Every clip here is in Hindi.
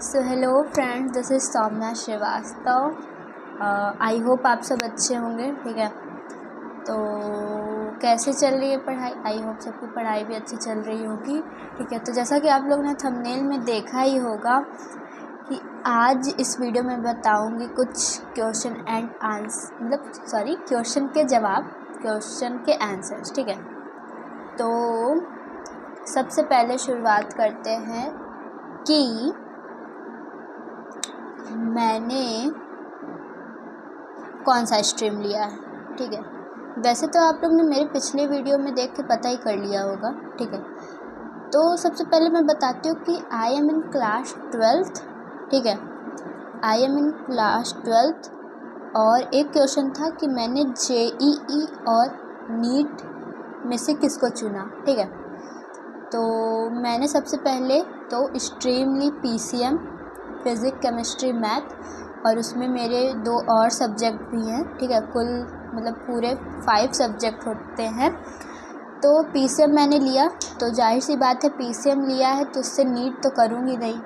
So hello friends, this is Saumya Shrivastava. I hope आप सब अच्छे होंगे। ठीक है, तो कैसे चल रही है पढ़ाई? आई होप सबकी पढ़ाई भी अच्छी चल रही होगी। ठीक है, तो जैसा कि आप लोगों ने थंबनेल में देखा ही होगा कि आज इस वीडियो में बताऊंगी कुछ क्वेश्चन एंड आंसर, मतलब क्वेश्चन के जवाब, क्वेश्चन के आंसर्स। ठीक है, तो सबसे पहले शुरुआत करते हैं कि मैंने कौन सा स्ट्रीम लिया है। ठीक है, वैसे तो आप लोग ने मेरे पिछले वीडियो में देख के पता ही कर लिया होगा। ठीक है, तो सबसे पहले मैं बताती हूँ कि I am in class 12th। ठीक है, I am in class 12th। और एक क्वेश्चन था कि मैंने JEE और नीट में से किसको चुना। ठीक है, तो मैंने सबसे पहले तो स्ट्रीम ली PCM, फिज़िक्स, केमिस्ट्री, मैथ, और उसमें मेरे 2 और सब्जेक्ट भी हैं। ठीक है, कुल मतलब पूरे 5 सब्जेक्ट होते हैं। तो PCM मैंने लिया, तो जाहिर सी बात है PCM लिया है तो उससे नीट तो करूँगी नहीं।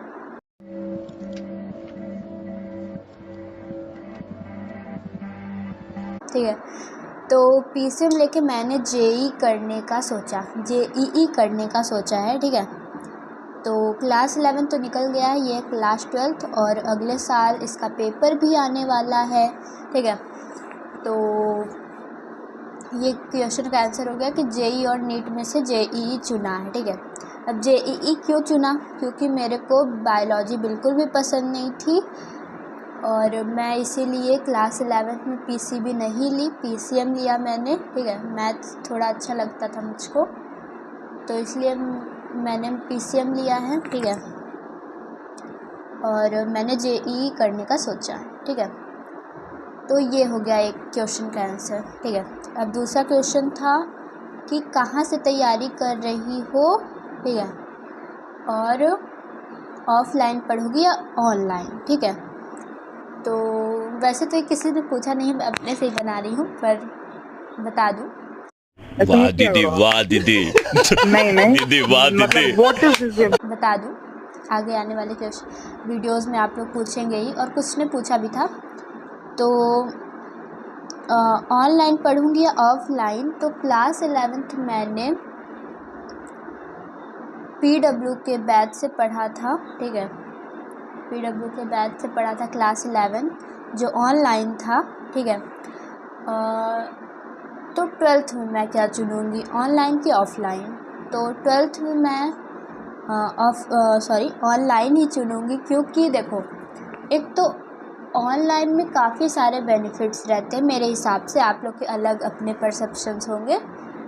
ठीक है, तो PCM लेके मैंने JEE करने का सोचा है। ठीक है, तो क्लास 11 तो निकल गया है, ये क्लास 12th और अगले साल इसका पेपर भी आने वाला है। ठीक है, तो ये क्वेश्चन का आंसर हो गया कि JEE और नीट में से JEE चुना है। ठीक है, अब JEE क्यों चुना? क्योंकि मेरे को बायोलॉजी बिल्कुल भी पसंद नहीं थी और मैं इसीलिए क्लास 11th में PCB नहीं ली, PCM लिया मैंने। ठीक है, मैथ थोड़ा अच्छा लगता था मुझको, तो इसलिए मैंने PCM लिया है। ठीक है, और मैंने JEE करने का सोचा। ठीक है, तो ये हो गया एक क्वेश्चन का आंसर। ठीक है, अब दूसरा क्वेश्चन था कि कहाँ से तैयारी कर रही हो। ठीक है, और ऑफलाइन पढ़ोगी या ऑनलाइन। ठीक है, तो वैसे तो किसी ने पूछा नहीं, मैं अपने से ही बना रही हूँ, पर बता दूँ। वाह दीदी, वाह दीदी। नहीं दीदी, वाह दीदी। What is this? बता दूँ, आगे आने वाले वीडियोस में आप लोग पूछेंगे ही, और कुछ ने पूछा भी था। तो ऑनलाइन पढ़ूंगी या ऑफलाइन? तो क्लास 11th मैंने PW के बैच से पढ़ा था। ठीक है, PW के बैच से पढ़ा था क्लास 11 जो ऑनलाइन था। ठीक है, तो 12th में मैं क्या चुनूँगी, ऑनलाइन कि ऑफलाइन? तो 12th में मैं ऑनलाइन ही चुनूँगी, क्योंकि देखो, एक तो ऑनलाइन में काफ़ी सारे बेनिफिट्स रहते हैं मेरे हिसाब से, आप लोग के अलग अपने परसेप्शंस होंगे।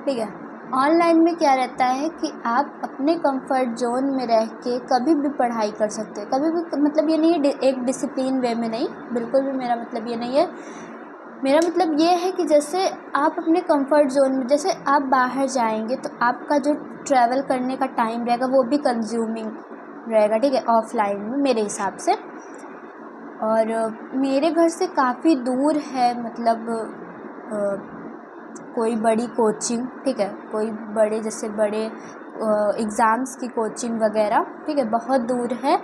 ठीक है, ऑनलाइन में क्या रहता है कि आप अपने कंफर्ट जोन में रह के कभी भी पढ़ाई कर सकते हैं, कभी भी। मतलब ये नहीं है एक डिसिप्लिन वे में, नहीं, बिल्कुल भी मेरा मतलब ये नहीं है। मेरा मतलब ये है कि जैसे आप अपने कंफर्ट जोन में, जैसे आप बाहर जाएंगे तो आपका जो ट्रैवल करने का टाइम रहेगा वो भी कंज्यूमिंग रहेगा। ठीक है, ऑफलाइन में मेरे हिसाब से। और मेरे घर से काफ़ी दूर है, मतलब कोई बड़ी कोचिंग। ठीक है, कोई बड़े जैसे बड़े एग्ज़ाम्स की कोचिंग वगैरह। ठीक है, बहुत दूर है,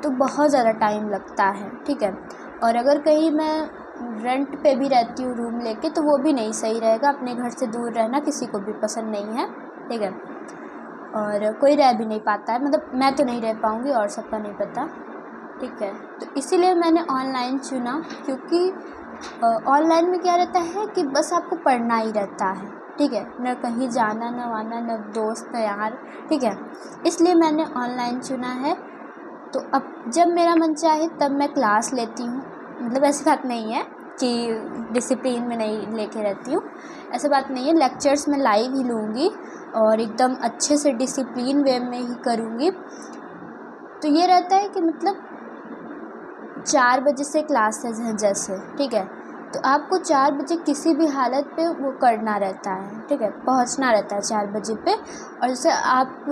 तो बहुत ज़्यादा टाइम लगता है। ठीक है, और अगर कहीं मैं रेंट पे भी रहती हूँ रूम लेके, तो वो भी नहीं सही रहेगा। अपने घर से दूर रहना किसी को भी पसंद नहीं है। ठीक है, और कोई रह भी नहीं पाता है, मतलब मैं तो नहीं रह पाऊँगी, और सबका नहीं पता। ठीक है, तो इसीलिए मैंने ऑनलाइन चुना, क्योंकि ऑनलाइन में क्या रहता है कि बस आपको पढ़ना ही रहता है। ठीक है, न कहीं जाना, न आना, न दोस्त, न यार। ठीक है, इसलिए मैंने ऑनलाइन चुना है। तो अब जब मेरा मन चाहे तब मैं क्लास लेती हूँ, मतलब ऐसी बात नहीं है कि डिसिप्लिन में नहीं लेके रहती हूँ, ऐसा बात नहीं है। लेक्चर्स में लाइव ही लूँगी और एकदम अच्छे से डिसिप्लिन वे में ही करूँगी। तो ये रहता है कि मतलब 4 बजे से क्लासेस हैं जैसे। ठीक है, तो आपको 4 बजे किसी भी हालत पे वो करना रहता है। ठीक है, पहुंचना रहता है 4 बजे पे। और जैसे आप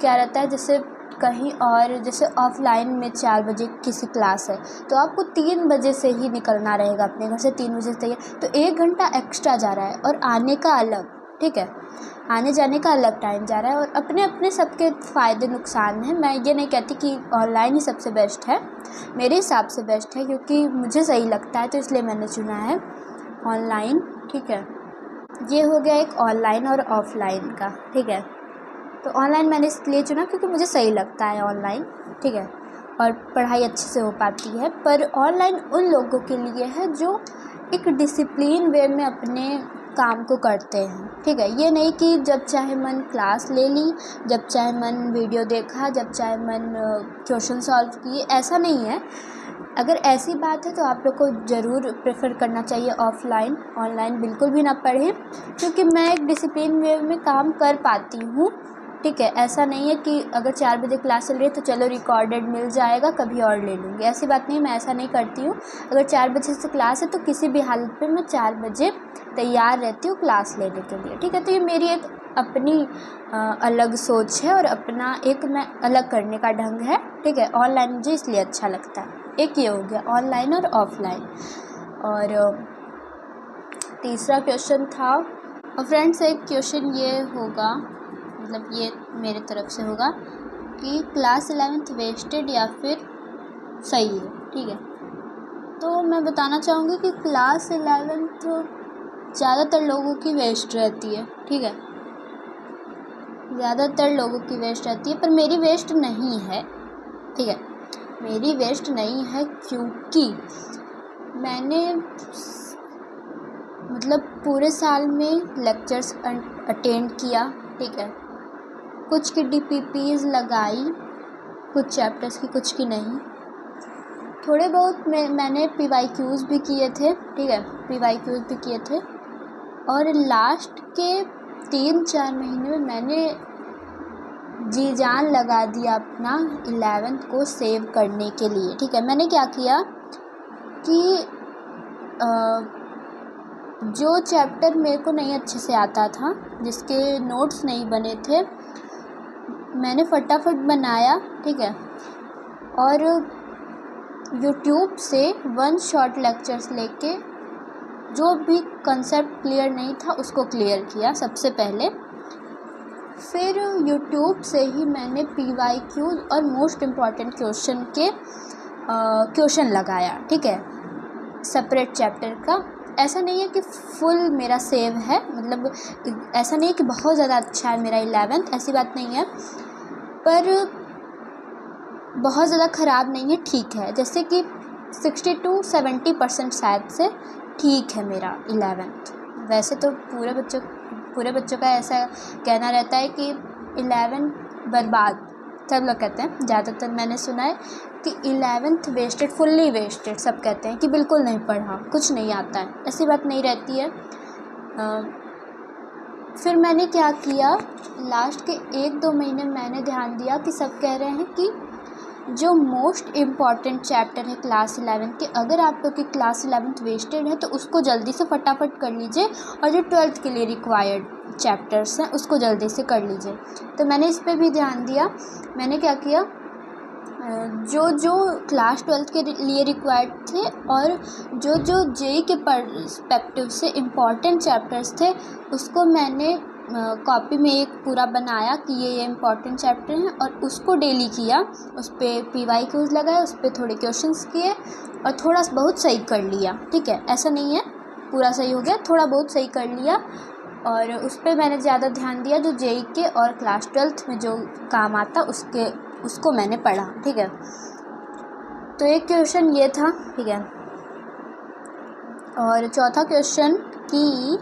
क्या रहता है, जैसे कहीं और, जैसे ऑफलाइन में 4 बजे किसी क्लास है तो आपको 3 बजे से ही निकलना रहेगा अपने घर से, 3 बजे से तैयार, तो 1 घंटा एक्स्ट्रा जा रहा है और आने का अलग। ठीक है, आने जाने का अलग टाइम जा रहा है, और अपने अपने सबके फ़ायदे नुकसान हैं। मैं ये नहीं कहती कि ऑनलाइन ही सबसे बेस्ट है, मेरे हिसाब से बेस्ट है, क्योंकि मुझे सही लगता है तो इसलिए मैंने चुना है ऑनलाइन। ठीक है, ये हो गया एक ऑनलाइन और ऑफ़लाइन का। ठीक है, तो ऑनलाइन मैंने इसलिए चुना क्योंकि मुझे सही लगता है ऑनलाइन। ठीक है, और पढ़ाई अच्छे से हो पाती है। पर ऑनलाइन उन लोगों के लिए है जो एक डिसिप्लिन वे में अपने काम को करते हैं। ठीक है, ये नहीं कि जब चाहे मन क्लास ले ली, जब चाहे मन वीडियो देखा, जब चाहे मन क्वेश्चन सॉल्व किए, ऐसा नहीं है। अगर ऐसी बात है तो आप लोग को ज़रूर प्रेफर करना चाहिए ऑफ़लाइन। ऑनलाइन बिल्कुल भी ना पढ़ें, क्योंकि मैं एक डिसिप्लिन वे में काम कर पाती हूँ। ठीक है, ऐसा नहीं है कि अगर 4 बजे क्लास चल रही है तो चलो रिकॉर्डेड मिल जाएगा, कभी और ले लूँगी, ऐसी बात नहीं, मैं ऐसा नहीं करती हूँ। अगर 4 बजे से क्लास है तो किसी भी हालत पे मैं 4 बजे तैयार रहती हूँ क्लास लेने के लिए। ठीक है, तो ये मेरी एक अपनी अलग सोच है और अपना एक मैं अलग करने का ढंग है। ठीक है, ऑनलाइन मुझे इसलिए अच्छा लगता है। एक ये हो गया ऑनलाइन और ऑफ़लाइन। और तीसरा क्वेश्चन था, और फ्रेंड्स एक क्वेश्चन ये होगा, मतलब ये मेरे तरफ से होगा कि क्लास 11th वेस्टेड या फिर सही है। ठीक है, तो मैं बताना चाहूँगी कि क्लास 11th ज़्यादातर लोगों की वेस्ट रहती है। ठीक है, ज़्यादातर लोगों की वेस्ट रहती है, पर मेरी वेस्ट नहीं है। ठीक है, मेरी वेस्ट नहीं है क्योंकि मैंने मतलब पूरे साल में लेक्चर्स अटेंड किया। ठीक है, कुछ की DPPs लगाई, कुछ चैप्टर्स की, कुछ की नहीं। थोड़े बहुत मैंने PYQs भी किए थे। ठीक है, PYQs भी किए थे, और लास्ट के 3-4 महीने में मैंने जी जान लगा दिया अपना 11th को सेव करने के लिए। ठीक है, मैंने क्या किया कि जो चैप्टर मेरे को नहीं अच्छे से आता था, जिसके नोट्स नहीं बने थे, मैंने फटाफट बनाया। ठीक है, और यूट्यूब से 1 शॉट लेक्चर्स लेके जो भी कंसेप्ट क्लियर नहीं था उसको क्लियर किया सबसे पहले। फिर यूट्यूब से ही मैंने PYQs और मोस्ट इम्पॉर्टेंट क्वेश्चन के क्वेश्चन लगाया। ठीक है, सेपरेट चैप्टर का। ऐसा नहीं है कि फुल मेरा सेव है, मतलब ऐसा नहीं है कि बहुत ज़्यादा अच्छा है मेरा 11th, ऐसी बात नहीं है, पर बहुत ज़्यादा ख़राब नहीं है, ठीक है। जैसे कि 60-70% शायद से ठीक है मेरा 11th। वैसे तो पूरे बच्चों का ऐसा कहना रहता है कि 11 बर्बाद, सब लोग कहते हैं, ज़्यादातर मैंने सुना है कि 11th वेस्टेड, फुल्ली वेस्टेड। सब कहते हैं कि बिल्कुल नहीं पढ़ा, कुछ नहीं आता है, ऐसी बात नहीं रहती है। फिर मैंने क्या किया, लास्ट के 1-2 महीने मैंने ध्यान दिया कि सब कह रहे हैं कि जो मोस्ट इम्पॉर्टेंट चैप्टर है क्लास 11 के, अगर आप लोग की क्लास 11th वेस्टेड है तो उसको जल्दी से फटाफट कर लीजिए, और जो 12th के लिए रिक्वायर्ड चैप्टर्स हैं उसको जल्दी से कर लीजिए। तो मैंने इस पे भी ध्यान दिया। मैंने क्या किया, जो क्लास 12th के लिए रिक्वायर्ड थे और जो JEE के पर्सपेक्टिव से इम्पॉर्टेंट चैप्टर्स थे, उसको मैंने कॉपी में एक पूरा बनाया कि ये इम्पॉर्टेंट चैप्टर हैं, और उसको डेली किया। उस पर PYQs लगाए, उस पर थोड़े क्वेश्चंस किए और थोड़ा बहुत सही कर लिया। ठीक है, ऐसा नहीं है पूरा सही हो गया, थोड़ा बहुत सही कर लिया, और उस पर मैंने ज़्यादा ध्यान दिया। जो JEE के और क्लास 12th में जो काम आता उसको मैंने पढ़ा। ठीक है, तो एक क्वेश्चन ये था। ठीक है, और चौथा क्वेश्चन कि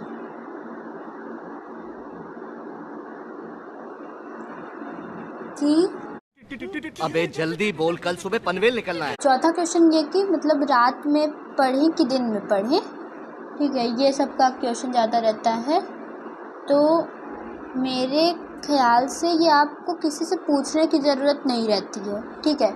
अबे जल्दी बोल, कल सुबह पनवेल निकलना है। चौथा क्वेश्चन ये कि मतलब रात में पढ़ें कि दिन में पढ़ें। ठीक है, ये सबका क्वेश्चन ज़्यादा रहता है, तो मेरे ख्याल से ये आपको किसी से पूछने की ज़रूरत नहीं रहती है। ठीक है,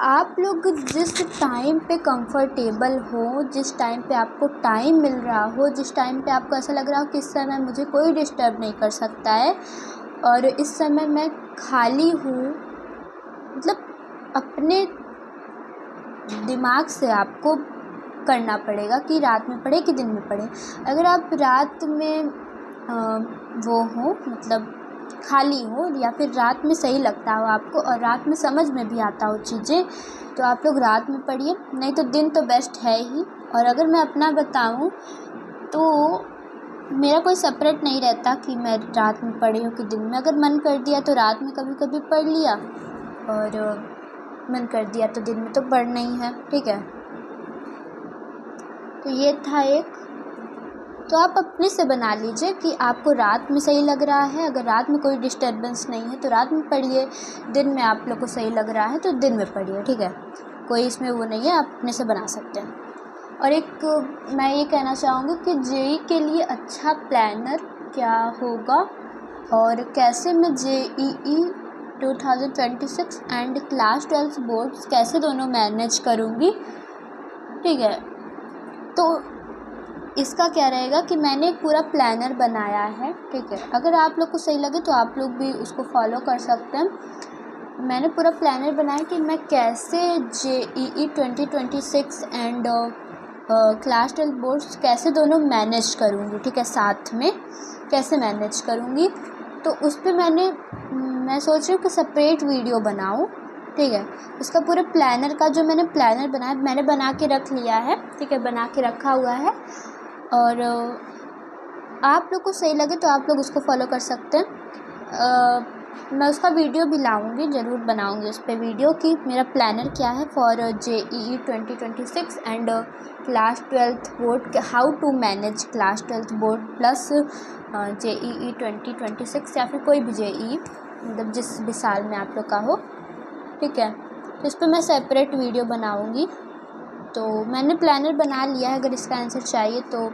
आप लोग जिस टाइम पे कंफर्टेबल हो, जिस टाइम पे आपको टाइम मिल रहा हो, जिस टाइम पे आपको ऐसा लग रहा हो कि इस समय मुझे कोई डिस्टर्ब नहीं कर सकता है और इस समय मैं खाली हूँ, मतलब अपने दिमाग से आपको करना पड़ेगा कि रात में पढ़े कि दिन में पढ़े। अगर आप रात में वो हो, मतलब खाली हो, या फिर रात में सही लगता हो आपको और रात में समझ में भी आता हो चीज़ें, तो आप लोग रात में पढ़िए, नहीं तो दिन तो बेस्ट है ही। और अगर मैं अपना बताऊं तो मेरा कोई सेपरेट नहीं रहता कि मैं रात में पढ़ी हूँ कि दिन में। अगर मन कर दिया तो रात में कभी कभी पढ़ लिया, और मन कर दिया तो दिन में तो पढ़ना ही है, ठीक है। तो ये था एक। तो आप अपने से बना लीजिए कि आपको रात में सही लग रहा है, अगर रात में कोई डिस्टर्बेंस नहीं है तो रात में पढ़िए, दिन में आप लोग को सही लग रहा है तो दिन में पढ़िए, ठीक है। कोई इसमें वो नहीं है, आप अपने से बना सकते हैं। और एक मैं ये कहना चाहूँगी कि जेई के लिए अच्छा प्लानर क्या होगा और कैसे मैं जेईई 2026 एंड क्लास 12 बोर्ड्स कैसे दोनों मैनेज करूँगी, ठीक है। तो इसका क्या रहेगा कि मैंने एक पूरा प्लानर बनाया है, ठीक है। अगर आप लोग को सही लगे तो आप लोग भी उसको फॉलो कर सकते हैं। मैंने पूरा प्लानर बनाया कि मैं कैसे जेईई 2026 एंड क्लास 12 बोर्ड्स कैसे दोनों मैनेज करूँगी, ठीक है, साथ में कैसे मैनेज करूँगी। तो उस पर मैं सोच रही हूँ कि सेपरेट वीडियो बनाऊँ, ठीक है। उसका पूरे प्लानर का जो मैंने प्लानर बनाया, मैंने बना के रख लिया है, ठीक है, बना के रखा हुआ है। और आप लोग को सही लगे तो आप लोग उसको फॉलो कर सकते हैं। मैं उसका वीडियो भी लाऊंगी, ज़रूर बनाऊंगी उस पर वीडियो कि मेरा प्लानर क्या है for JEE 2026 and class 12 board, how to manage class 12 board plus JEE 2026 या फिर कोई भी जेईई, मतलब जिस भी साल में आप लोग का हो, ठीक है। तो इस पर मैं सेपरेट वीडियो बनाऊंगी। तो मैंने प्लानर बना लिया है, अगर इसका आंसर चाहिए तो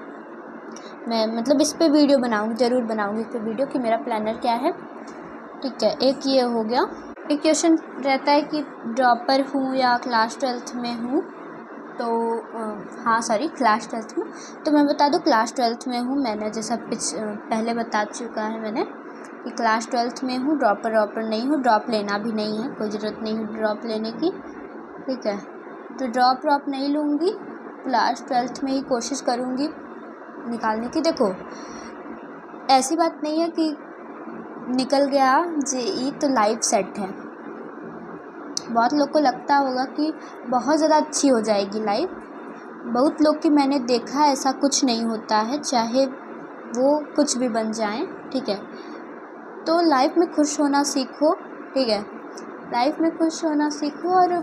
मैं मतलब इस पर वीडियो बनाऊंगी, ज़रूर बनाऊंगी इस पर वीडियो कि मेरा प्लानर क्या है, ठीक है। एक ये हो गया। एक क्वेश्चन रहता है कि ड्रॉपर हूँ या क्लास 12 में हूँ, तो हाँ सॉरी क्लास 12 में। तो मैं बता दूँ क्लास 12 में हूँ, मैंने जैसा पहले बता चुका है मैंने कि क्लास 12 में हूँ, ड्रॉपर नहीं हूँ, ड्रॉप लेना भी नहीं है, कोई ज़रूरत नहीं है ड्रॉप लेने की, ठीक है। तो ड्रॉप नहीं लूँगी, क्लास 12 में ही कोशिश करूँगी निकालने की। देखो ऐसी बात नहीं है कि निकल गया जेई तो लाइफ सेट है। बहुत लोग को लगता होगा कि बहुत ज़्यादा अच्छी हो जाएगी लाइफ, बहुत लोग की मैंने देखा ऐसा कुछ नहीं होता है, चाहे वो कुछ भी बन जाएं, ठीक है। तो लाइफ में खुश होना सीखो, ठीक है, लाइफ में खुश होना सीखो और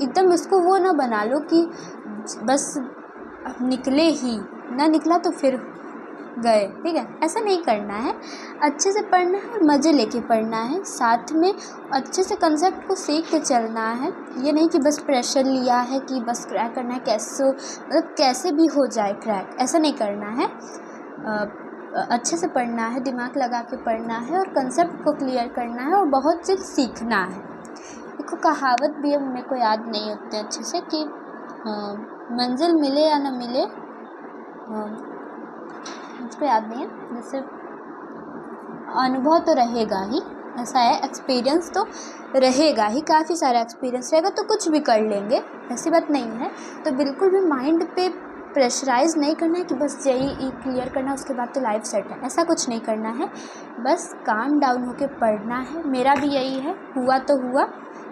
एकदम इसको वो ना बना लो कि बस निकले ही ना, निकला तो फिर गए, ठीक है, ऐसा नहीं करना है। अच्छे से पढ़ना है और मज़े लेके पढ़ना है, साथ में अच्छे से कंसेप्ट को सीख के चलना है। ये नहीं कि बस प्रेशर लिया है कि बस क्रैक करना है, कैसे मतलब कैसे भी हो जाए क्रैक, ऐसा नहीं करना है। अच्छे से पढ़ना है, दिमाग लगा के पढ़ना है और कंसेप्ट को क्लियर करना है और बहुत चीज़ सीखना है। देखो कहावत भी है, मेरे को याद नहीं होते अच्छे से कि मंजिल मिले या ना मिले, मुझको याद नहीं है, जैसे अनुभव तो रहेगा ही, ऐसा है, एक्सपीरियंस तो रहेगा ही, काफ़ी सारा एक्सपीरियंस रहेगा तो कुछ भी कर लेंगे, ऐसी बात नहीं है। तो बिल्कुल भी माइंड पे प्रेशराइज़ नहीं करना है कि बस जेईई क्लियर करना उसके बाद तो लाइफ सेट है, ऐसा कुछ नहीं करना है। बस काम डाउन होके पढ़ना है, मेरा भी यही है, हुआ तो हुआ,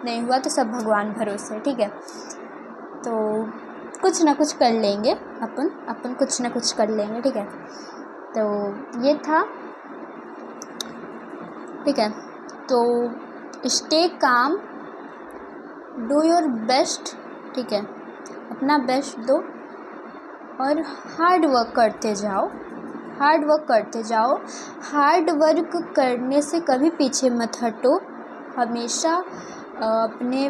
नहीं हुआ तो सब भगवान भरोसे, ठीक है। तो कुछ ना कुछ कर लेंगे अपन कुछ ना कुछ कर लेंगे, ठीक है। तो ये था, ठीक है। तो stay calm, do your best, ठीक है, अपना बेस्ट दो और हार्ड वर्क करते जाओ, हार्ड वर्क करते जाओ। हार्ड वर्क करने से कभी पीछे मत हटो, हमेशा अपने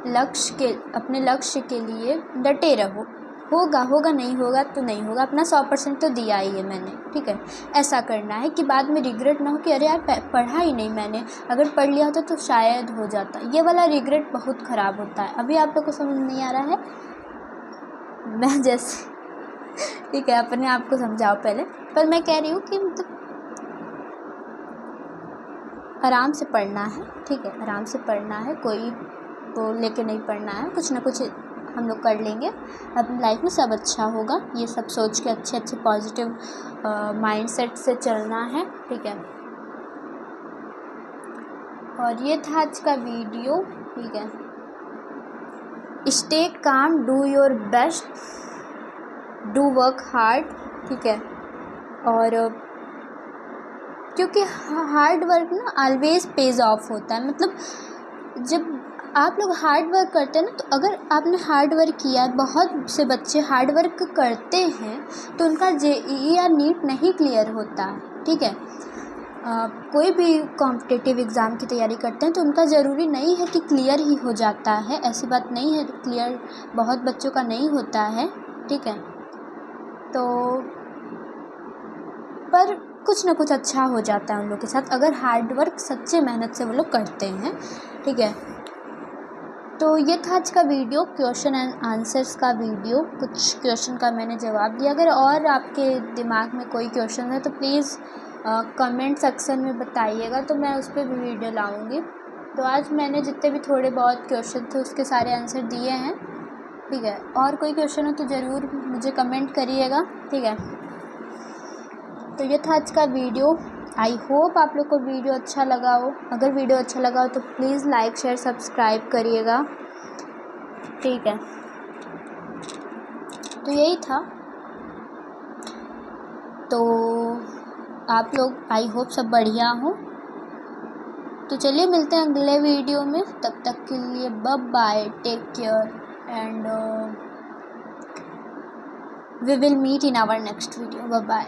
लक्ष्य के लिए डटे रहो। होगा नहीं होगा तो नहीं होगा, अपना 100% तो दिया ही है मैंने, ठीक है। ऐसा करना है कि बाद में रिग्रेट ना हो कि अरे यार पढ़ा ही नहीं मैंने, अगर पढ़ लिया होता तो शायद हो जाता। ये वाला रिग्रेट बहुत ख़राब होता है। अभी आप लोग को समझ नहीं आ रहा है, मैं जैसे ठीक है अपने आप को समझाओ पहले, पर मैं कह रही हूँ कि मतलब आराम से पढ़ना है, ठीक है, आराम से पढ़ना है, कोई तो लेके नहीं पढ़ना है, कुछ ना कुछ हम लोग कर लेंगे, अपनी लाइफ में सब अच्छा होगा। ये सब सोच के अच्छे अच्छे पॉजिटिव माइंडसेट से चलना है, ठीक है। और ये था आज का वीडियो, ठीक है। Stay calm, do your best, do work hard, ठीक है। और क्योंकि हार्ड वर्क ना ऑलवेज पेज ऑफ होता है, मतलब जब आप लोग हार्ड वर्क करते हैं ना, तो अगर आपने हार्ड वर्क किया, बहुत से बच्चे हार्ड वर्क करते हैं तो उनका JEE या नीट नहीं क्लियर होता, ठीक है। कोई भी कॉम्पिटिटिव एग्ज़ाम की तैयारी करते हैं तो उनका ज़रूरी नहीं है कि क्लियर ही हो जाता है, ऐसी बात नहीं है, क्लियर बहुत बच्चों का नहीं होता है, ठीक है। तो पर कुछ ना कुछ अच्छा हो जाता है उन लोग के साथ, अगर हार्ड वर्क सच्चे मेहनत से वो लोग करते हैं, ठीक है। तो ये था आज का वीडियो, क्वेश्चन एंड आंसर्स का वीडियो। कुछ क्वेश्चन का मैंने जवाब दिया। अगर और आपके दिमाग में कोई क्वेश्चन है तो प्लीज़ कमेंट सेक्शन में बताइएगा, तो मैं उस पर भी वीडियो लाऊंगी। तो आज मैंने जितने भी थोड़े बहुत क्वेश्चन थे उसके सारे आंसर दिए हैं, ठीक है। और कोई क्वेश्चन हो तो ज़रूर मुझे कमेंट करिएगा, ठीक है। तो ये था आज का वीडियो। आई होप आप लोग को वीडियो अच्छा लगा हो। अगर वीडियो अच्छा लगा हो तो प्लीज़ लाइक शेयर सब्सक्राइब करिएगा, ठीक है। तो यही था। तो आप लोग आई होप सब बढ़िया हो। तो चलिए मिलते हैं अगले वीडियो में, तब तक के लिए bye bye, take care and we will meet in our next video. Bye bye.